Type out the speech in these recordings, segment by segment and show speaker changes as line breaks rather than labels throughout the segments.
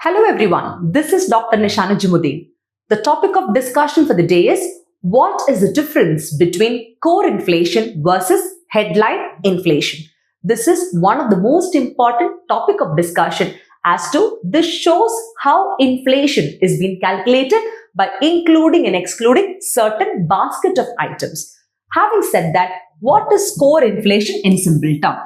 Hello everyone, this is Dr. Nisha Nujumudeen. The topic of discussion for the day is what is the difference between core inflation versus headline inflation. This is one of the most important topic of discussion as to this shows how inflation is being calculated by including and excluding certain basket of items. Having said that, what is core inflation in simple term?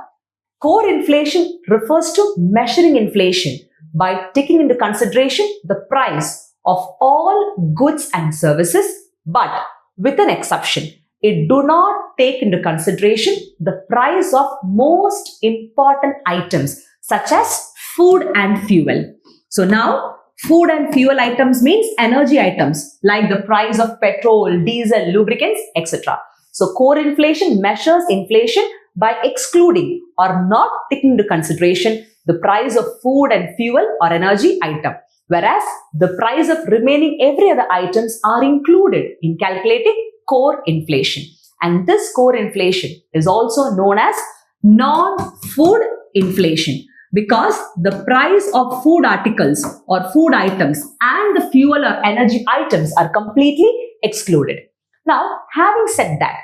Core inflation refers to measuring inflation by taking into consideration the price of all goods and services, but with an exception. It do not take into consideration the price of most important items such as food and fuel. So now, food and fuel items means energy items like the price of petrol, diesel, lubricants, etc. So core inflation measures inflation by excluding or not taking into consideration the price of food and fuel or energy item, whereas the price of remaining every other items are included in calculating core inflation. And this core inflation is also known as non-food inflation because the price of food articles or food items and the fuel or energy items are completely excluded. Now, having said that,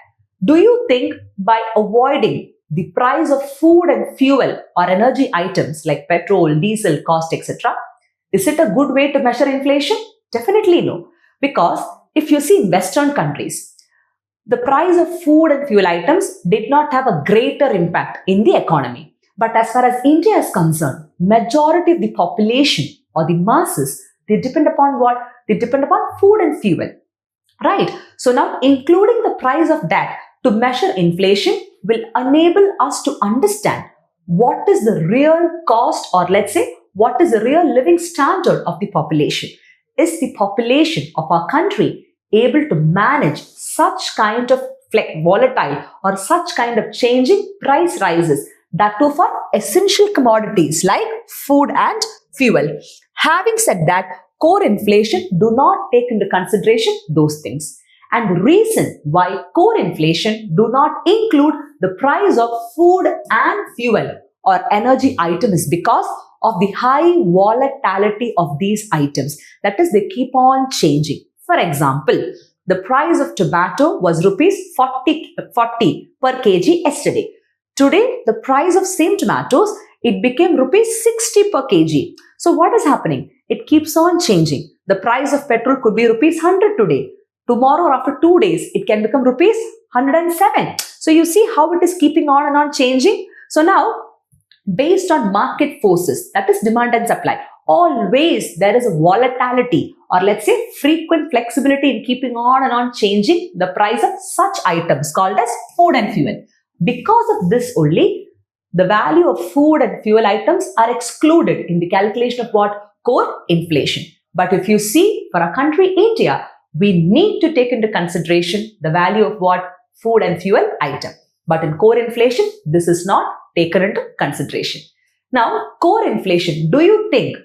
do you think by avoiding the price of food and fuel or energy items like petrol, diesel, cost, etc., is it a good way to measure inflation? Definitely no. Because if you see in Western countries, the price of food and fuel items did not have a greater impact in the economy. But as far as India is concerned, majority of the population or the masses, they depend upon what? They depend upon food and fuel. Right? So now including the price of that to measure inflation will enable us to understand what is the real cost, or let's say what is the real living standard of the population. Is the population of our country able to manage such kind of volatile or such kind of changing price rises, that too for essential commodities like food and fuel? Having said that, core inflation do not take into consideration those things. And the reason why core inflation do not include the price of food and fuel or energy item is because of the high volatility of these items. That is, they keep on changing. For example, the price of tomato was rupees 40 per kg yesterday. Today, the price of same tomatoes, it became rupees 60 per kg. So what is happening? It keeps on changing. The price of petrol could be rupees 100 today. Tomorrow or after 2 days, it can become rupees 107. So you see how it is keeping on and on changing. So now, based on market forces, that is demand and supply, always there is a volatility or let's say frequent flexibility in keeping on and on changing the price of such items called as food and fuel. Because of this only, the value of food and fuel items are excluded in the calculation of what? Core inflation. But if you see for our country, India, we need to take into consideration the value of what? Food and fuel item. But in core inflation, this is not taken into consideration. Now, core inflation, do you think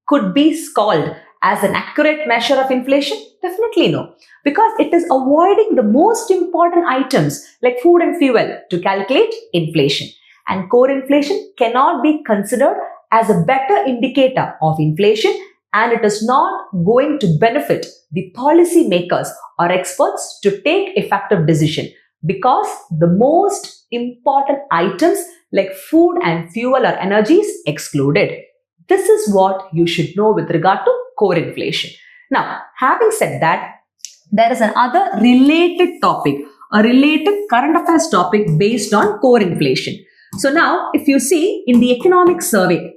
could be called as an accurate measure of inflation? Definitely no. Because it is avoiding the most important items like food and fuel to calculate inflation. And core inflation cannot be considered as a better indicator of inflation, and it is not going to benefit the policy makers or experts to take effective decision because the most important items like food and fuel or energy is excluded. This is what you should know with regard to core inflation. Now, having said that, there is another related topic, a related current affairs topic based on core inflation. So now, if you see in the economic survey,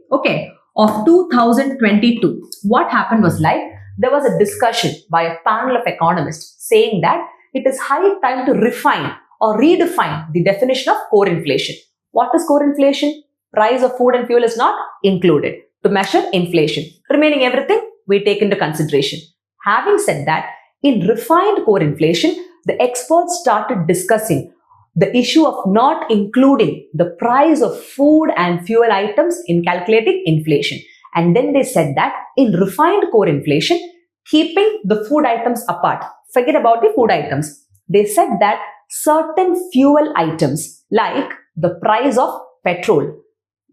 of 2022, what happened was like, there was a discussion by a panel of economists saying that it is high time to refine or redefine the definition of core inflation. What is core inflation? Price of food and fuel is not included to measure inflation. Remaining everything we take into consideration. Having said that, in refined core inflation, the experts started discussing the issue of not including the price of food and fuel items in calculating inflation. And then they said that in refined core inflation, keeping the food items apart, forget about the food items. They said that certain fuel items like the price of petrol,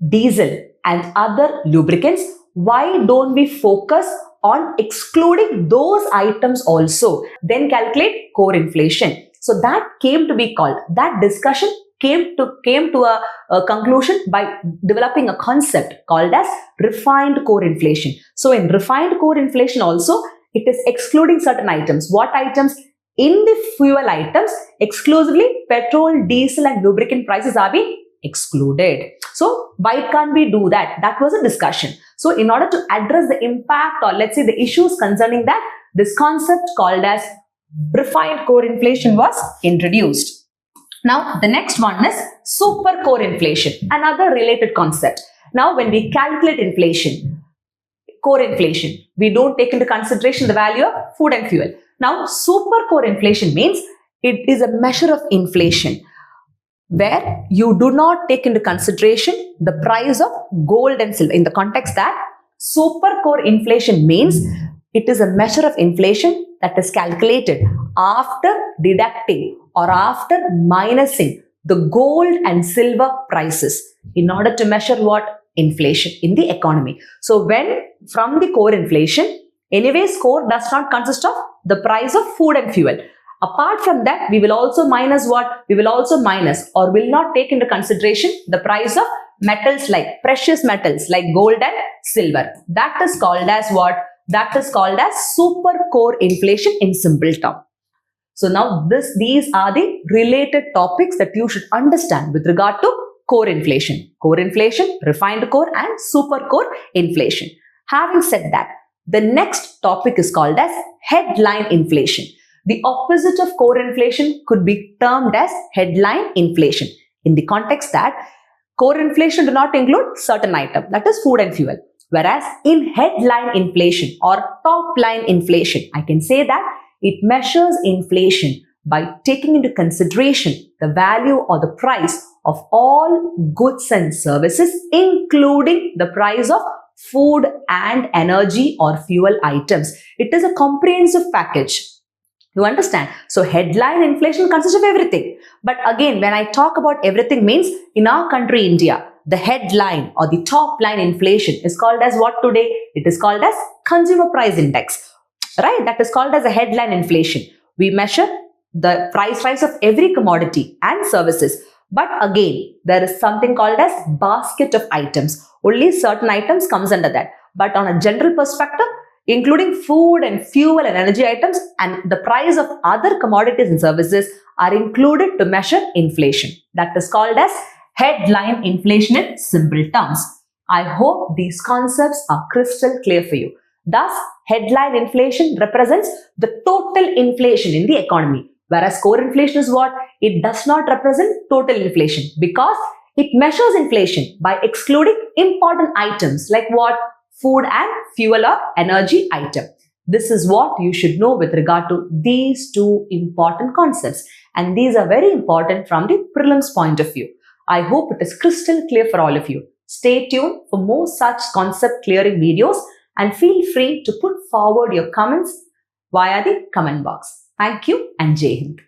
diesel and other lubricants Why don't we focus on excluding those items also, then calculate core inflation? So that came to be called, that discussion came to a conclusion by developing a concept called as refined core inflation. So in refined core inflation also, it is excluding certain items. What items? In the fuel items, exclusively petrol, diesel and lubricant prices are being excluded. So why can't we do that? That was a discussion. So in order to address the impact, or let's say the issues concerning that, this concept called as refined core inflation was introduced. Now the next one is super core inflation, another related concept. Now when we calculate inflation, core inflation, we don't take into consideration the value of food and fuel. Now super core inflation means it is a measure of inflation where you do not take into consideration the price of gold and silver. In the context that super core inflation means it is a measure of inflation that is calculated after deducting or after minusing the gold and silver prices in order to measure what? Inflation in the economy. So when from the core inflation, anyways core does not consist of the price of food and fuel. Apart from that, we will also minus what? We will also minus or will not take into consideration the price of metals like precious metals like gold and silver. That is called as what? That is called as super core inflation in simple term. So now these are the related topics that you should understand with regard to core inflation, refined core and super core inflation. Having said that, the next topic is called as headline inflation. The opposite of core inflation could be termed as headline inflation in the context that core inflation do not include certain item, that is food and fuel. Whereas in headline inflation or top line inflation, I can say that it measures inflation by taking into consideration the value or the price of all goods and services, including the price of food and energy or fuel items. It is a comprehensive package. You understand? So headline inflation consists of everything. But again, when I talk about everything means in our country, India, the headline or the top line inflation is called as what today? It is called as consumer price index, right? That is called as a headline inflation. We measure the price rise of every commodity and services. But again, there is something called as basket of items. Only certain items comes under that. But on a general perspective, including food and fuel and energy items and the price of other commodities and services are included to measure inflation. That is called as headline inflation in simple terms. I hope these concepts are crystal clear for you. Thus, headline inflation represents the total inflation in the economy, whereas core inflation is what? It does not represent total inflation because it measures inflation by excluding important items like what? Food and fuel or energy item. This is what you should know with regard to these two important concepts, and these are very important from the prelims point of view. I hope it is crystal clear for all of you. Stay tuned for more such concept clearing videos and feel free to put forward your comments via the comment box. Thank you and Jai Hind.